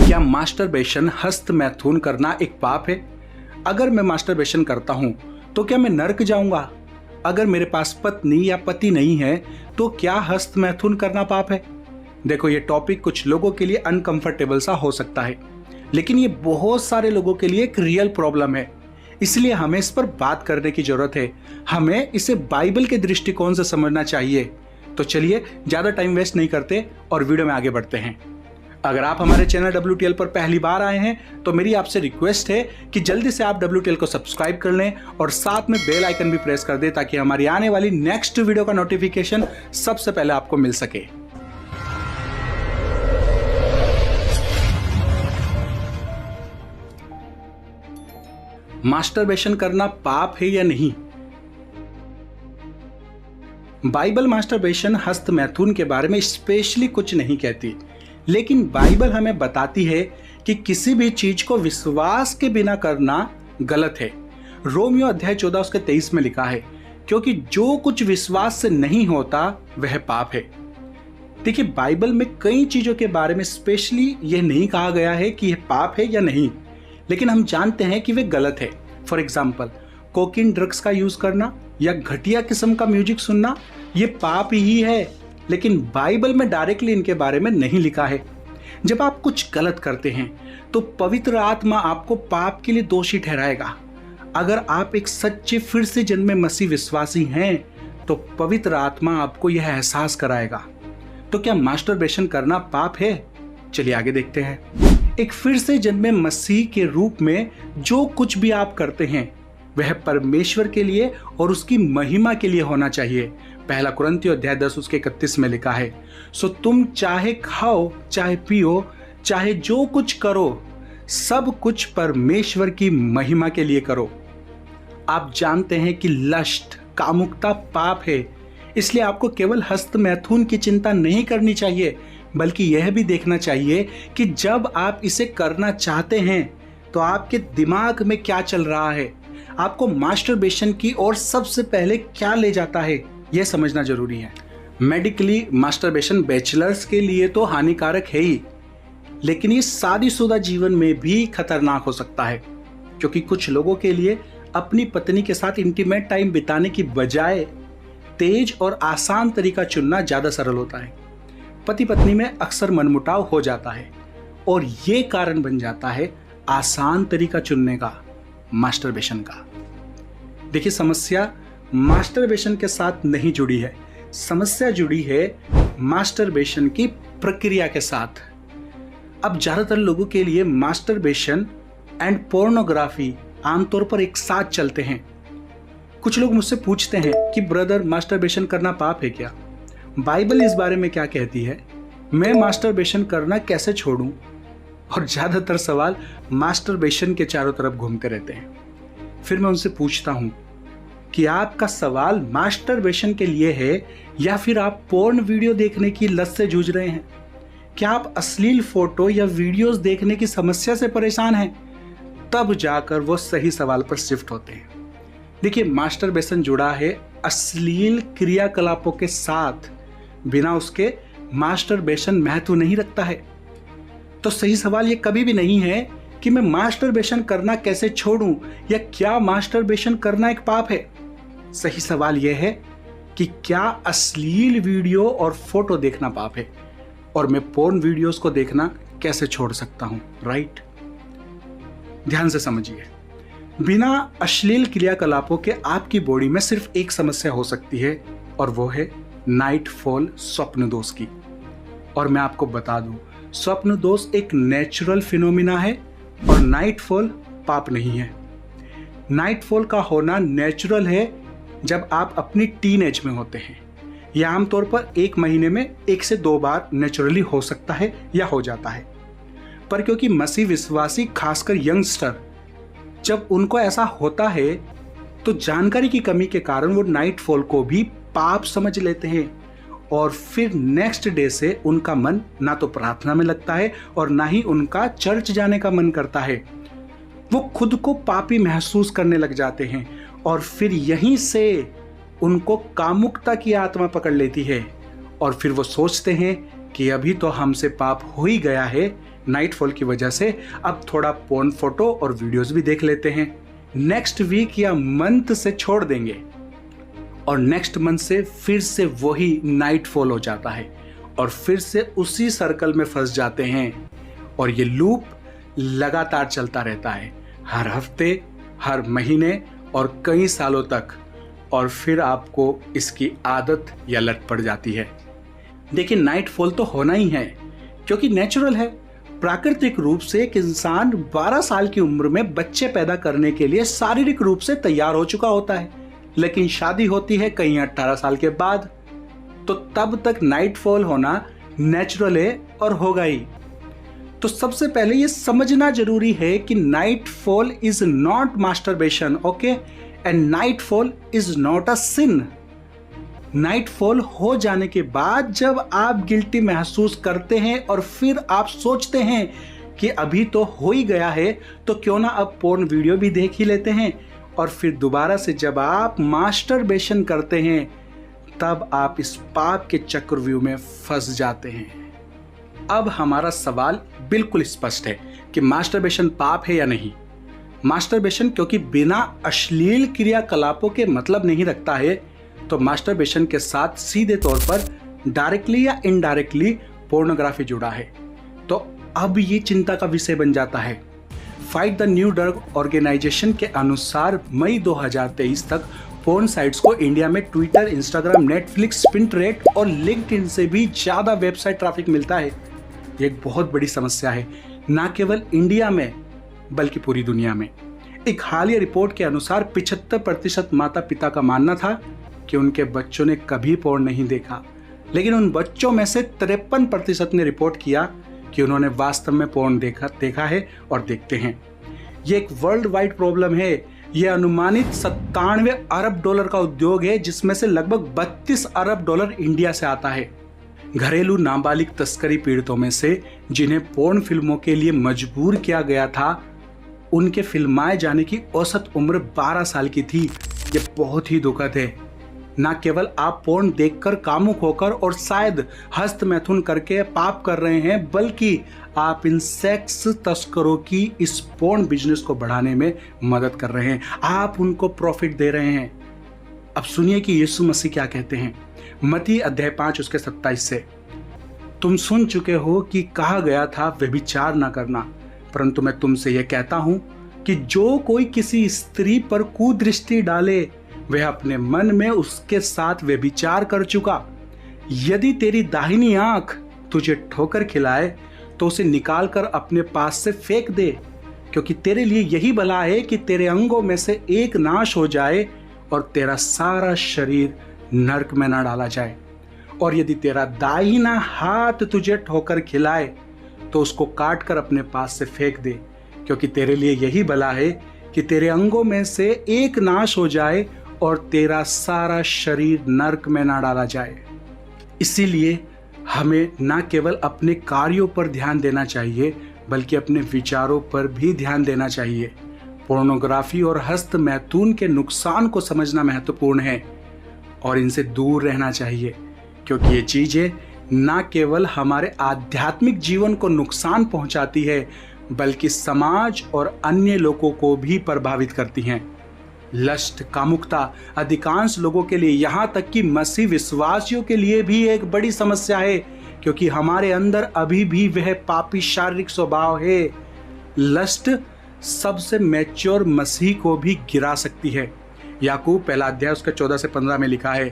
क्या मास्टरबेशन हस्त मैथुन करना एक पाप है? अगर मैं मास्टरबेशन करता हूं तो क्या मैं नरक जाऊंगा? अगर मेरे पास पत्नी या पति नहीं है तो क्या हस्त मैथुन करना पाप है? देखो, ये टॉपिक कुछ लोगों के लिए अनकंफर्टेबल सा हो सकता है, लेकिन ये बहुत सारे लोगों के लिए एक रियल प्रॉब्लम है। इसलिए हमें इस पर बात करने की जरूरत है। हमें इसे बाइबल के दृष्टिकोण से समझना चाहिए। तो चलिए ज्यादा टाइम वेस्ट नहीं करते और वीडियो में आगे बढ़ते हैं। अगर आप हमारे चैनल WTL पर पहली बार आए हैं तो मेरी आपसे रिक्वेस्ट है कि जल्दी से आप WTL को सब्सक्राइब कर लें और साथ में बेल आइकन भी प्रेस कर दें ताकि हमारी आने वाली नेक्स्ट वीडियो का नोटिफिकेशन सबसे पहले आपको मिल सके। मास्टरबेशन करना पाप है या नहीं? बाइबल मास्टरबेशन हस्त मैथुन के बारे में स्पेशली कुछ नहीं कहती, लेकिन बाइबल हमें बताती है कि किसी भी चीज को विश्वास के बिना करना गलत है। रोमियो अध्याय 14 उसके 23 में लिखा है, क्योंकि जो कुछ विश्वास से नहीं होता वह पाप है। देखिए, बाइबल में कई चीजों के बारे में स्पेशली यह नहीं कहा गया है कि यह पाप है या नहीं, लेकिन हम जानते हैं कि वे गलत है। फॉर एग्जाम्पल, कोकीन ड्रग्स का यूज करना या घटिया किस्म का म्यूजिक सुनना, ये पाप ही है, लेकिन बाइबल में डायरेक्टली इनके बारे में नहीं लिखा है। जब आप कुछ गलत करते हैं तो पवित्र आत्मा आपको पाप के लिए दोषी ठहराएगा। अगर आप एक सच्चे फिर से जन्मे मसीह विश्वासी हैं तो पवित्र आत्मा आपको यह एहसास कराएगा। तो क्या मास्टरबेशन करना पाप है? चलिए आगे देखते हैं। एक फिर से जन्मे मसीह के रूप में जो कुछ भी आप करते हैं वह परमेश्वर के लिए और उसकी महिमा के लिए होना चाहिए। पहला कुरिन्थियों अध्याय 10 उसके 31 में लिखा है, सो तुम चाहे खाओ चाहे पियो चाहे जो कुछ करो, सब कुछ परमेश्वर की महिमा के लिए करो। आप जानते हैं कि लस्ट, कामुकता पाप है, इसलिए आपको केवल हस्त मैथुन की चिंता नहीं करनी चाहिए, बल्कि यह भी देखना चाहिए कि जब आप इसे करना चाहते हैं तो आपके दिमाग में क्या चल रहा है, आपको मास्टरबेशन की ओर सबसे पहले क्या ले जाता है, यह समझना जरूरी है। मेडिकली मास्टरबेशन बैचलर्स के लिए तो हानिकारक है ही, लेकिन ये शादीशुदा जीवन में भी खतरनाक हो सकता है, क्योंकि कुछ लोगों के लिए अपनी पत्नी के साथ इंटीमेट टाइम बिताने की बजाय तेज और आसान तरीका चुनना ज्यादा सरल होता है। पति पत्नी में अक्सर मनमुटाव हो जाता है और ये कारण बन जाता है आसान तरीका चुनने का, मास्टरबेशन का। देखिए, समस्या मास्टरबेशन के साथ नहीं जुड़ी है, समस्या जुड़ी है मास्टरबेशन की प्रक्रिया के साथ। अब ज्यादातर लोगों के लिए मास्टरबेशन एंड पोर्नोग्राफी आमतौर पर एक साथ चलते हैं। कुछ लोग मुझसे पूछते हैं कि ब्रदर, मास्टरबेशन करना पाप है क्या? बाइबल इस बारे में क्या कहती है? मैं मास्टरबेशन करना कैसे छोड़ूं? और ज्यादातर सवाल मास्टरबेशन के चारों तरफ घूमते रहते हैं। फिर मैं उनसे पूछता हूं कि आपका सवाल मास्टरबेशन के लिए है या फिर आप पोर्न वीडियो देखने की लत से जूझ रहे हैं? क्या आप अश्लील फोटो या वीडियोस देखने की समस्या से परेशान हैं? तब जाकर वो सही सवाल पर शिफ्ट होते हैं। देखिए, मास्टरबेशन जुड़ा है अश्लील क्रियाकलापों के साथ, बिना उसके मास्टरबेशन महत्व नहीं रखता है। तो सही सवाल ये कभी भी नहीं है कि मैं मास्टरबेशन करना कैसे छोड़ूं या क्या मास्टरबेशन करना एक पाप है। सही सवाल यह है कि क्या अश्लील वीडियो और फोटो देखना पाप है और मैं पोर्न वीडियोस को देखना कैसे छोड़ सकता हूं, राइट? ध्यान से समझिए, बिना अश्लील क्रियाकलापों के आपकी बॉडी में सिर्फ एक समस्या हो सकती है और वो है नाइट फॉल, स्वप्न दोष की। और मैं आपको बता दूं, स्वप्न दोष एक नेचुरल फिनोमिना है और नाइट फॉल पाप नहीं है। नाइट फॉल का होना नेचुरल है जब आप अपनी टीनेज में होते हैं। यह आमतौर पर 1 महीने में 1 से 2 बार नेचुरली हो सकता है या हो जाता है। पर क्योंकि मसीह विश्वासी, खासकर यंगस्टर, जब उनको ऐसा होता है तो जानकारी की कमी के कारण वो नाइट फॉल को भी पाप समझ लेते हैं और फिर नेक्स्ट डे से उनका मन ना तो प्रार्थना में लगता है और ना ही उनका चर्च जाने का मन करता है। वो खुद को पापी महसूस करने लग जाते हैं और फिर यहीं से उनको कामुकता की आत्मा पकड़ लेती है और फिर वो सोचते हैं कि अभी तो हमसे पाप हो ही गया है, नाइटफॉल की वजह से अब थोड़ा पोर्न फोटो और वीडियोस भी देख लेते हैं, नेक्स्ट वीक या मंथ से छोड़ देंगे और नेक्स्ट मंथ से फिर से वही नाइटफॉल हो जाता है और फिर से उसी सर्कल में फंस जाते हैं और ये लूप लगातार चलता रहता है, हर हफ्ते, हर महीने और कई सालों तक, और फिर आपको इसकी आदत या लत पड़ जाती है। देखिए, नाइटफॉल तो होना ही है क्योंकि नेचुरल है। प्राकृतिक रूप से एक इंसान 12 साल की उम्र में बच्चे पैदा करने के लिए शारीरिक रूप से तैयार हो चुका होता है, लेकिन शादी होती है कहीं 18 साल के बाद, तो तब तक नाइटफॉल होना नेचुरल है और होगा ही। तो सबसे पहले ये समझना जरूरी है कि nightfall is not masturbation, okay, and nightfall is not a sin. Nightfall हो जाने के बाद जब आप गिल्टी महसूस करते हैं और फिर आप सोचते हैं कि अभी तो हो ही गया है, तो क्यों ना अब पोर्न वीडियो भी देख ही लेते हैं, और फिर दोबारा से जब आप मास्टरबेशन करते हैं तब आप इस पाप के चक्रव्यूह में फंस जाते हैं। अब हमारा सवाल बिल्कुल स्पष्ट है कि मास्टरबेशन पाप है या नहीं। मास्टरबेशन क्योंकि बिना अश्लील क्रियाकलापों के मतलब नहीं रखता है, तो मास्टरबेशन के साथ सीधे तौर पर डायरेक्टली या इनडायरेक्टली पोर्नोग्राफी जुड़ा है। तो अब ये चिंता का विषय बन जाता है। Fight the new drug organisation के अनुसार मई 2023 तक पोर्न साइट्स को इंडिया में ट्विटर, इंस्टाग्राम, नेटफ्लिक्स, पिंटरेस्ट और लिंक्डइन से भी ज्यादा वेबसाइट ट्रैफिक मिलता है। ये एक बहुत बड़ी समस्या है, ना केवल इंडिया में बल्कि पूरी दुनिया में। एक हालिया रिपोर्ट के अनुसार 75% माता पिता का मानना था कि उनके बच्चों ने कभी पोर्न नहीं देखा, लेकिन उन बच्चों में से 53% ने रिपोर्ट किया कि उन्होंने वास्तव में पोर्न देखा है और देखते हैं। ये एक वर्ल्ड वाइड प्रॉब्लम है। यह अनुमानित $97 अरब का उद्योग है, जिसमें से लगभग $32 अरब इंडिया से आता है। घरेलू नाबालिग तस्करी पीड़ितों में से जिन्हें पोर्न फिल्मों के लिए मजबूर किया गया था, उनके फिल्माए जाने की औसत उम्र 12 साल की थी। ये बहुत ही दुखद है। न केवल आप पोर्न देखकर कामुक होकर और शायद हस्त मैथुन करके पाप कर रहे हैं, बल्कि आप इन सेक्स तस्करों की इस पोर्न बिजनेस को बढ़ाने में मदद कर रहे हैं। आप उनको प्रॉफिट दे रहे हैं। अब सुनिए कि यीशु मसीह क्या कहते हैं। मत्ती अध्याय 5 उसके 27 से, तुम सुन चुके हो कि कहा गया था व्यभिचार न करना, परंतु मैं तुमसे यह कहता हूं कि जो कोई किसी स्त्री पर कुदृष्टि डाले वह अपने मन में उसके साथ व्यभिचार कर चुका। यदि तेरी दाहिनी आंख तुझे ठोकर खिलाए तो उसे निकालकर अपने पास से फेंक दे, क्योंकि तेरे लिए यही भला है कि तेरे अंगों में से एक नाश हो जाए और तेरा सारा शरीर नरक में न डाला जाए। और यदि तेरा दाहिना हाथ तुझे ठोकर खिलाए तो उसको काट कर अपने पास से फेंक दे, क्योंकि तेरे लिए यही भला है कि तेरे अंगों में से एक नाश हो जाए और तेरा सारा शरीर नरक में ना डाला जाए। इसीलिए हमें न केवल अपने कार्यों पर ध्यान देना चाहिए, बल्कि अपने विचारों पर भी ध्यान देना चाहिए। पोर्नोग्राफी और हस्त मैथुन के नुकसान को समझना महत्वपूर्ण है और इनसे दूर रहना चाहिए, क्योंकि ये चीजें न केवल हमारे आध्यात्मिक जीवन को नुकसान पहुंचाती है, बल्कि समाज और अन्य लोगों को भी प्रभावित करती हैं। लस्ट, कामुकता अधिकांश लोगों के लिए, यहाँ तक कि मसीह विश्वासियों के लिए भी एक बड़ी समस्या है, क्योंकि हमारे अंदर अभी भी वह पापी शारीरिक स्वभाव है। लस्ट सबसे मैच्योर मसीह को भी गिरा सकती है। याकूब 1 अध्याय उसका 14 से 15 में लिखा है,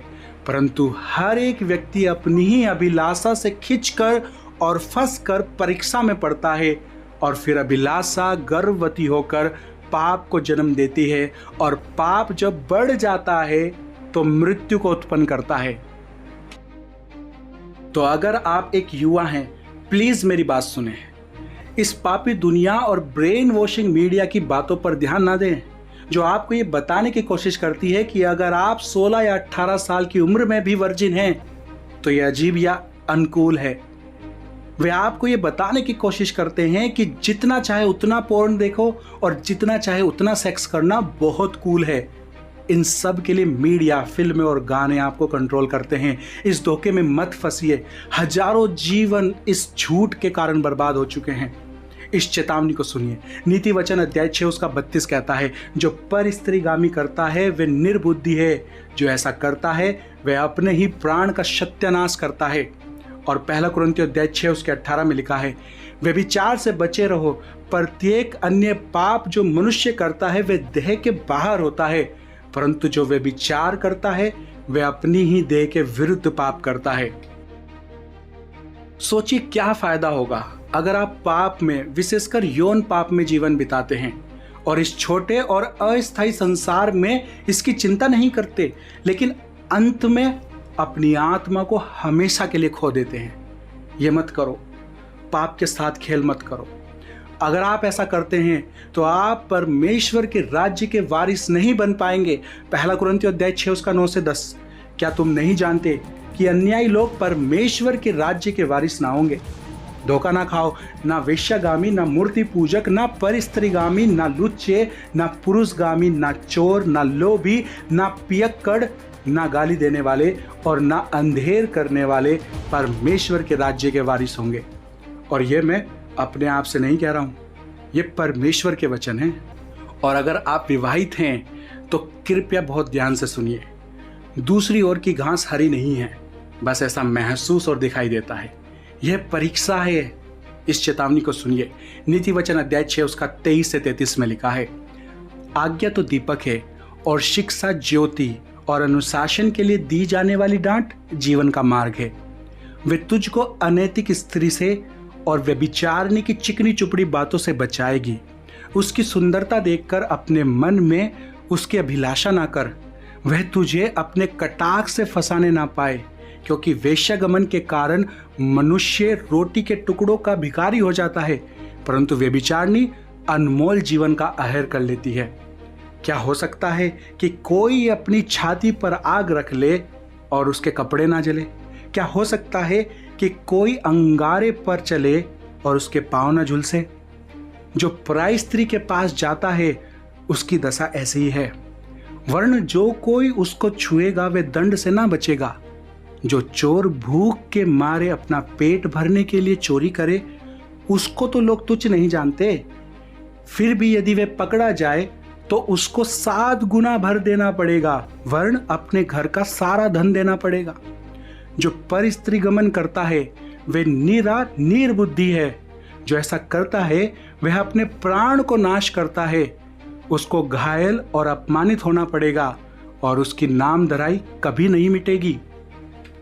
परंतु हर एक व्यक्ति अपनी ही अभिलाषा से खिंचकर और फंसकर परीक्षा में पड़ता है, और फिर अभिलाषा गर्भवती होकर पाप को जन्म देती है, और पाप जब बढ़ जाता है तो मृत्यु को उत्पन्न करता है। तो अगर आप एक युवा हैं, प्लीज मेरी बात सुने। इस पापी दुनिया और ब्रेन वॉशिंग मीडिया की बातों पर ध्यान ना दें, जो आपको ये बताने की कोशिश करती है कि अगर आप 16 या 18 साल की उम्र में भी वर्जिन हैं तो ये अजीब या अनकूल है। वे आपको ये बताने की कोशिश करते हैं कि जितना चाहे उतना पोर्न देखो और जितना चाहे उतना सेक्स करना बहुत कूल है। इन सब के लिए मीडिया, फिल्में और गाने आपको कंट्रोल करते हैं। इस धोखे में मत फंसिए। हजारों जीवन इस झूठ के कारण बर्बाद हो चुके हैं। इस चेतावनी को सुनिए। नीति वचन अध्याय 6 उसका 32 कहता है, जो पर स्त्रीगामी करता है वह निर्बुद्धि है, जो ऐसा करता है वह अपने ही प्राण का सत्यानाश करता है। और पहला कुरिन्थियों अध्याय 6 उसके 18 में लिखा है, व्यभिचार से बचे रहो, प्रत्येक अन्य पाप जो मनुष्य करता है वह देह के बाहर होता है, परंतु जो व्यभिचार करता है वह अपनी ही देह के विरुद्ध पाप करता है। सोचिए क्या फायदा होगा अगर आप पाप में, विशेषकर यौन पाप में जीवन बिताते हैं और इस छोटे और अस्थायी संसार में इसकी चिंता नहीं करते, लेकिन अंत में अपनी आत्मा को हमेशा के लिए खो देते हैं। ये मत करो, पाप के साथ खेल मत करो। अगर आप ऐसा करते हैं तो आप परमेश्वर के राज्य के वारिस नहीं बन पाएंगे। पहला कुरिन्थियों अध्याय 6 उसका 9 से 10। क्या तुम नहीं जानते कि अन्यायी लोग परमेश्वर के राज्य के वारिस ना होंगे? धोखा ना खाओ, ना वेश्यागामी, ना मूर्ति पूजक, ना परस्त्रीगामी, ना लुच्चे, ना पुरुषगामी, ना चोर, ना लोभी, ना पियक्कड़, ना गाली देने वाले और ना अंधेर करने वाले परमेश्वर के राज्य के वारिस होंगे। और ये मैं अपने आप से नहीं कह रहा हूँ, ये परमेश्वर के वचन हैं। और अगर आप विवाहित हैं तो कृपया बहुत ध्यान से सुनिए। दूसरी ओर की घास हरी नहीं है, बस ऐसा महसूस और दिखाई देता है। यह परीक्षा है। इस चेतावनी को सुनिए। नीति वचन अध्याय 6 उसका 23 से 33 में लिखा है, आज्ञा तो दीपक है और शिक्षा ज्योति, और अनुशासन के लिए दी जाने वाली डांट जीवन का मार्ग है। वे तुझको अनैतिक स्त्री से और व्यभिचारिणी की चिकनी चुपड़ी बातों से बचाएगी। उसकी सुंदरता देखकर अपने मन में उसकी अभिलाषा ना कर, वह तुझे अपने कटाक्ष से फंसाने ना पाए, क्योंकि वेश्यागमन के कारण मनुष्य रोटी के टुकड़ों का भिखारी हो जाता है, परंतु व्यभिचारिणी अनमोल जीवन का आहर कर लेती है। क्या हो सकता है कि कोई अपनी छाती पर आग रख ले और उसके कपड़े ना जले? क्या हो सकता है कि कोई अंगारे पर चले और उसके पांव न झुलसे? जो पराई स्त्री के पास जाता है उसकी दशा ऐसी ही है। वरन जो कोई उसको छुएगा वह दंड से ना बचेगा। जो चोर भूख के मारे अपना पेट भरने के लिए चोरी करे, उसको तो लोग तुच्छ नहीं जानते, फिर भी यदि वह पकड़ा जाए तो उसको 7 गुना भर देना पड़ेगा, वरन अपने घर का सारा धन देना पड़ेगा। जो पर स्त्री गमन करता है वह निर्बुद्धि है। जो ऐसा करता है वह अपने प्राण को नाश करता है। उसको घायल और अपमानित होना पड़ेगा और उसकी नामधराई कभी नहीं मिटेगी।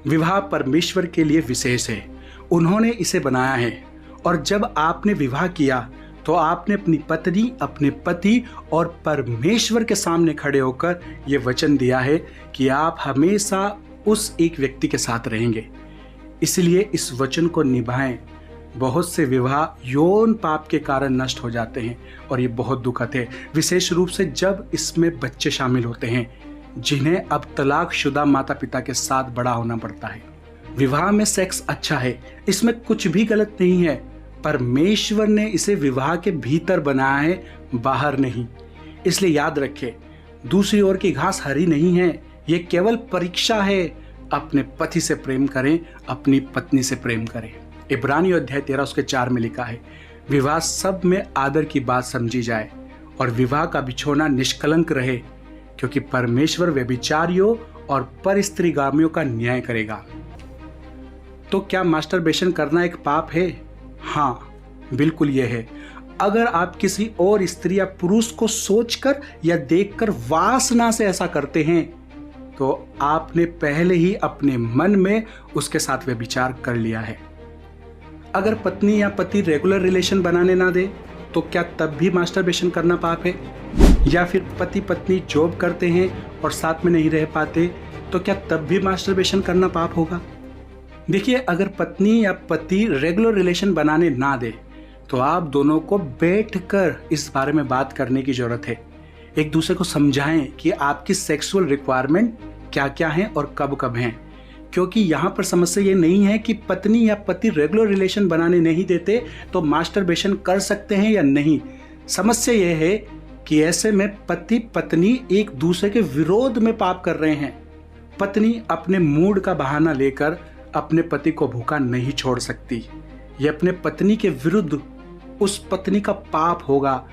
विवाह परमेश्वर के लिए विशेष है, उन्होंने इसे बनाया है। और जब आपने विवाह किया तो आपने अपनी पत्नी, अपने पति और परमेश्वर के सामने खड़े होकर यह वचन दिया है कि आप हमेशा उस एक व्यक्ति के साथ रहेंगे। इसलिए इस वचन को निभाएं। बहुत से विवाह यौन पाप के कारण नष्ट हो जाते हैं और ये बहुत दुखद है, विशेष रूप से जब इसमें बच्चे शामिल होते हैं जिन्हें अब तलाकशुदा माता पिता के साथ बड़ा होना पड़ता है। विवाह में सेक्स अच्छा है, इसमें कुछ भी गलत नहीं है। परमेश्वर ने इसे विवाह के भीतर बनाया है, बाहर नहीं। इसलिए याद रखें, दूसरी ओर की घास हरी नहीं है, ये केवल परीक्षा है। अपने पति से प्रेम करें, अपनी पत्नी से प्रेम करें। इब्रानियों अध्याय 13 उसके 4 में लिखा है, विवाह सब में आदर की बात समझी जाए और विवाह का बिछोना निष्कलंक रहे, क्योंकि परमेश्वर व्यभिचारियों और परस्त्रीगामियों का न्याय करेगा। तो क्या मास्टरबेशन करना एक पाप है? हाँ, बिल्कुल यह है। अगर आप किसी और स्त्री या पुरुष को सोचकर या देखकर वासना से ऐसा करते हैं तो आपने पहले ही अपने मन में उसके साथ व्यभिचार कर लिया है। अगर पत्नी या पति रेगुलर रिलेशन बनाने ना दे तो क्या तब भी मास्टरबेशन करना पाप है? या फिर पति पत्नी जॉब करते हैं और साथ में नहीं रह पाते तो क्या तब भी मास्टरबेशन करना पाप होगा? देखिए, अगर पत्नी या पति रेगुलर रिलेशन बनाने ना दे तो आप दोनों को बैठकर इस बारे में बात करने की जरूरत है। एक दूसरे को समझाएं कि आपकी सेक्सुअल रिक्वायरमेंट क्या क्या हैं और कब कब हैं, क्योंकि यहाँ पर समस्या ये नहीं है कि पत्नी या पति रेगुलर रिलेशन बनाने नहीं देते तो मास्टरबेशन कर सकते हैं या नहीं। समस्या ये है कि ऐसे में पति पत्नी एक दूसरे के विरोध में पाप कर रहे हैं। पत्नी अपने मूड का बहाना लेकर अपने पति को भूखा नहीं छोड़ सकती। ये अपने पत्नी के विरुद्ध उस पत्नी का पाप होगा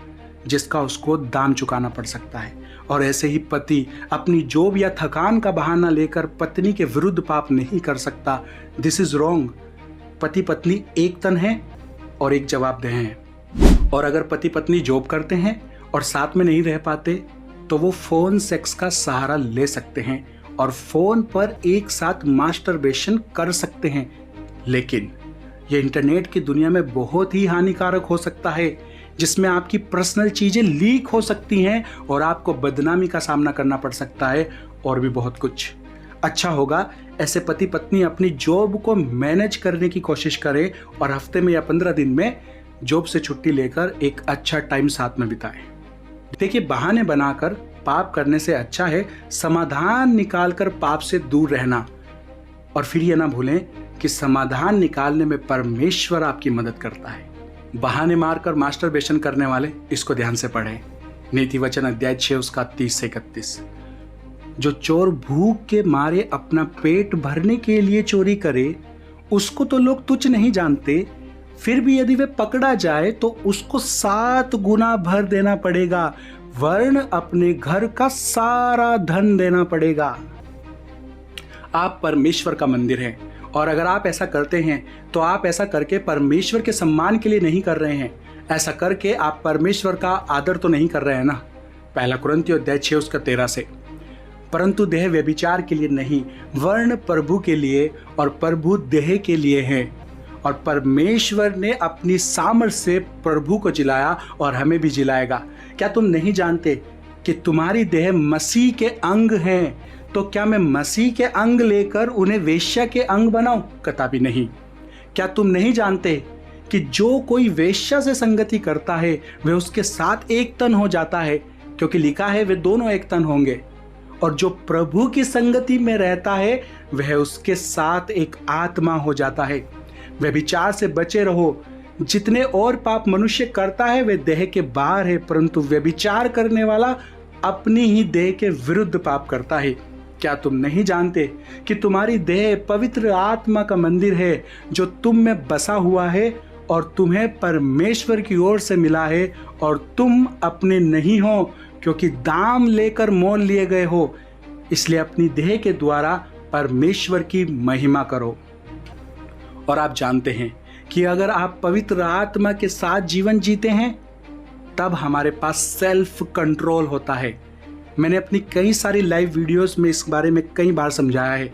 जिसका उसको दाम चुकाना पड़ सकता है। और ऐसे ही पति अपनी जॉब या थकान का बहाना लेकर पत्नी के विरुद्ध पाप नहीं कर सकता। This is wrong. पति पत्नी एक तन है और एक जवाबदेह हैं। और अगर पति पत्नी जॉब करते हैं और साथ में नहीं रह पाते तो वो फोन सेक्स का सहारा ले सकते हैं और फोन पर एक साथ मास्टरबेशन कर सकते हैं। लेकिन ये इंटरनेट की दुनिया में बहुत ही हानिकारक हो सकता है, जिसमें आपकी पर्सनल चीजें लीक हो सकती हैं और आपको बदनामी का सामना करना पड़ सकता है और भी बहुत कुछ। अच्छा होगा ऐसे पति पत्नी अपनी जॉब को मैनेज करने की कोशिश करें और हफ्ते में या 15 दिन में जॉब से छुट्टी लेकर एक अच्छा टाइम साथ में बिताएं। देखिए, बहाने बनाकर पाप करने से अच्छा है समाधान निकालकर पाप से दूर रहना। और फिर ये ना भूलें कि समाधान निकालने में परमेश्वर आपकी मदद करता है। बहाने मारकर मास्टरबेशन करने वाले इसको ध्यान से पढ़ें। नीति वचन अध्याय 6 उसका 30 से 31। जो चोर भूख के मारे अपना पेट भरने के लिए चोरी करे उसको तो लोग तुच्छ नहीं जानते, फिर भी यदि वे पकड़ा जाए तो उसको 7 गुना भर देना पड़ेगा, वरन अपने घर का सारा धन देना पड़ेगा। आप परमेश्वर का मंदिर हैं और अगर आप ऐसा करते हैं तो आप ऐसा करके परमेश्वर के सम्मान के लिए नहीं कर रहे हैं। ऐसा करके आप परमेश्वर का आदर तो नहीं कर रहे हैं ना। पहला कुरिन्थियों अध्याय 6 उसका 13 से। परंतु देह व्यभिचार के लिए नहीं वरन प्रभु के लिए और प्रभु देह के लिए है। और परमेश्वर ने अपनी सामर्थ से प्रभु को जिलाया और हमें भी जिलाएगा। क्या तुम नहीं जानते कि तुम्हारी देह मसीह के अंग हैं? तो क्या मैं मसीह के अंग लेकर उन्हें वेश्या के अंग बनाऊं? कदापि नहीं। क्या तुम नहीं जानते कि जो कोई वेश्या से संगति करता है वह उसके साथ एक तन हो जाता है, क्योंकि लिखा है वे दोनों एक तन होंगे। और जो प्रभु की संगति में रहता है वह उसके साथ एक आत्मा हो जाता है। व्यभिचार से बचे रहो। जितने और पाप मनुष्य करता है वे देह के बाहर है, परंतु व्यभिचार करने वाला अपनी ही देह के विरुद्ध पाप करता है। क्या तुम नहीं जानते कि तुम्हारी देह पवित्र आत्मा का मंदिर है जो तुम में बसा हुआ है और तुम्हें परमेश्वर की ओर से मिला है, और तुम अपने नहीं हो क्योंकि दाम लेकर मोल लिए गए हो। इसलिए अपनी देह के द्वारा परमेश्वर की महिमा करो। और आप जानते हैं कि अगर आप पवित्र आत्मा के साथ जीवन जीते हैं तब हमारे पास सेल्फ कंट्रोल होता है। मैंने अपनी कई सारी लाइव वीडियोस में इस बारे में कई बार समझाया है।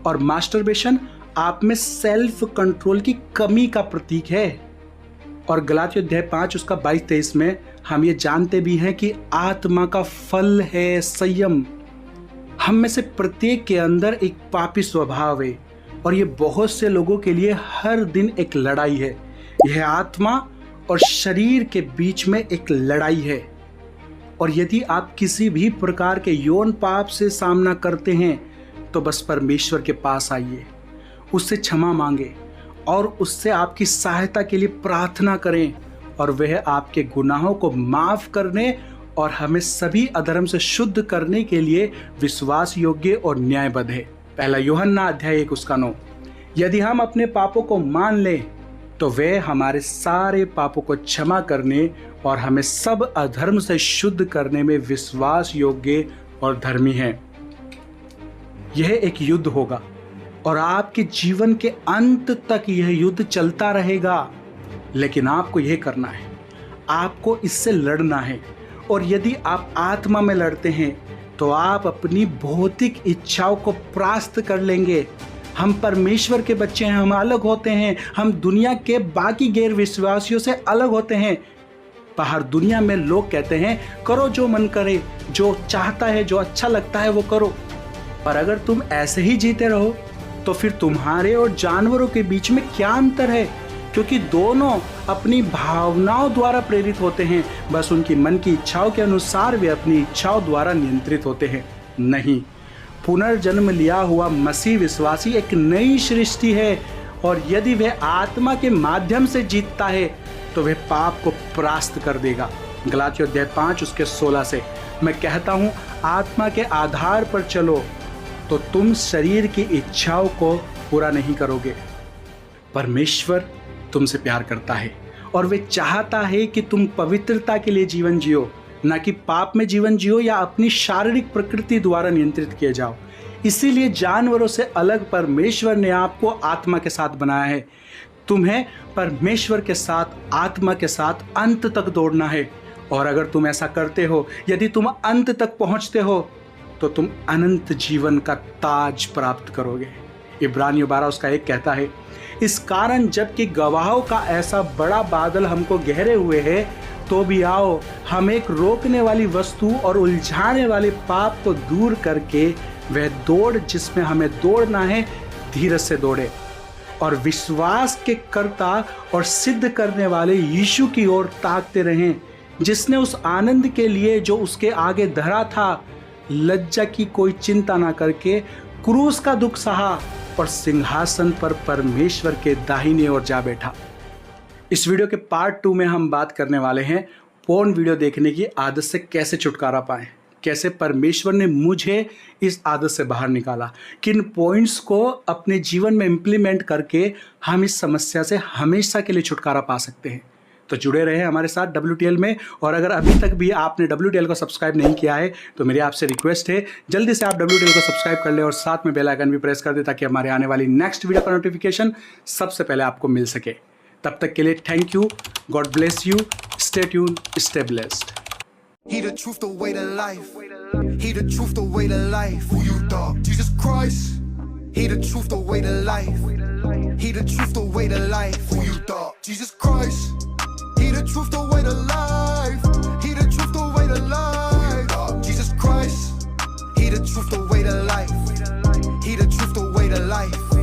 और मास्टरबेशन आप में सेल्फ कंट्रोल की कमी का प्रतीक है। और गलातियों अध्याय 5 उसका 22-23 में हम ये जानते भी हैं कि आत्मा का फल है संयम। हम में से प्रत्येक के अंदर एक पापी स्वभाव है और ये बहुत से लोगों के लिए हर दिन एक लड़ाई है। यह आत्मा और शरीर के बीच में एक लड़ाई है। और यदि आप किसी भी प्रकार के यौन पाप से सामना करते हैं तो बस परमेश्वर के पास आइए, उससे क्षमा मांगे और उससे आपकी सहायता के लिए प्रार्थना करें, और वह आपके गुनाहों को माफ करने और हमें सभी अधर्म से शुद्ध करने के लिए विश्वास योग्य और न्यायबद्ध है। पहला यूहन्ना अध्याय 1 उसका 9। यदि हम अपने पापों को मान लें तो वह हमारे सारे पापों को क्षमा करने और हमें सब अधर्म से शुद्ध करने में विश्वास योग्य और धर्मी है। यह एक युद्ध होगा और आपके जीवन के अंत तक यह युद्ध चलता रहेगा, लेकिन आपको यह करना है, आपको इससे लड़ना है। और यदि आप आत्मा में लड़ते हैं तो आप अपनी भौतिक इच्छाओं को परास्त कर लेंगे। हम परमेश्वर के बच्चे हैं, हम अलग होते हैं, हम दुनिया के बाकी गैर विश्वासियों से अलग होते हैं। बाहर दुनिया में लोग कहते हैं करो जो मन करे, जो चाहता है, जो अच्छा लगता है वो करो। पर अगर तुम ऐसे ही जीते रहो तो फिर तुम्हारे और जानवरों के बीच में क्या अंतर है? क्योंकि दोनों अपनी भावनाओं द्वारा प्रेरित होते हैं, बस उनकी मन की इच्छाओं के अनुसार वे अपनी इच्छाओं द्वारा नियंत्रित होते हैं। नहीं, पुनर्जन्म लिया हुआ मसीह विश्वासी एक नई सृष्टि है, और यदि वह आत्मा के माध्यम से जीतता है तो वह पाप को परास्त कर देगा। गलातियों अध्याय 5 उसके 16 से। मैं कहता हूँ आत्मा के आधार पर चलो तो तुम शरीर की इच्छाओं को पूरा नहीं करोगे। परमेश्वर तुमसे प्यार करता है और वे चाहता है कि तुम पवित्रता के लिए जीवन जियो, ना कि पाप में जीवन जियो या अपनी शारीरिक प्रकृति द्वारा नियंत्रित किए जाओ। इसीलिए जानवरों से अलग परमेश्वर ने आपको आत्मा के साथ बनाया है। तुम्हें परमेश्वर के साथ, आत्मा के साथ अंत तक दौड़ना है। और अगर तुम ऐसा करते हो, यदि तुम अंत तक पहुंचते हो, तो तुम अनंत जीवन का ताज प्राप्त करोगे। इब्रानियों 12:1 कहता है, इस कारण जबकि गवाहों का ऐसा बड़ा बादल हमको घेरे हुए है, तो भी आओ हम एक रोकने वाली वस्तु और उलझाने वाले पाप को दूर करके वह दौड़ जिसमें हमें दौड़ना है, धीरज से दौड़े और विश्वास के कर्ता और सिद्ध करने वाले यीशु की ओर ताकते रहें, जिसने उस आनंद के लिए जो उसके आगे धरा था, लज्जा की कोई चिंता ना करके क्रूस का दुख सहा और सिंहासन पर परमेश्वर के दाहिने ओर जा बैठा। इस वीडियो के पार्ट 2 में हम बात करने वाले हैं पोर्न वीडियो देखने की आदत से कैसे छुटकारा पाएं, कैसे परमेश्वर ने मुझे इस आदत से बाहर निकाला, किन पॉइंट्स को अपने जीवन में इम्प्लीमेंट करके हम इस समस्या से हमेशा के लिए छुटकारा पा सकते हैं। तो जुड़े रहे हमारे साथ WTL में। और अगर अभी तक भी आपने WTL को सब्सक्राइब नहीं किया है तो मेरी आपसे रिक्वेस्ट है, जल्दी से आप WTL को सब्सक्राइब कर ले और साथ में बेल आइकन भी प्रेस कर दे, ताकि हमारे आने वाली नेक्स्ट वीडियो का नोटिफिकेशन सबसे पहले आपको मिल सके। तब तक के लिए thank you, God bless you, stay tuned, stay blessed. He the truth, the way to life. He the truth, the way to life. Who you thought? Jesus Christ. He the truth, the way to life. He the truth, the way to life. Who you thought? Jesus Christ. He the truth, the way to life. He the truth, the way to life. Jesus Christ. He the truth, the way to life. He the truth, the way to life.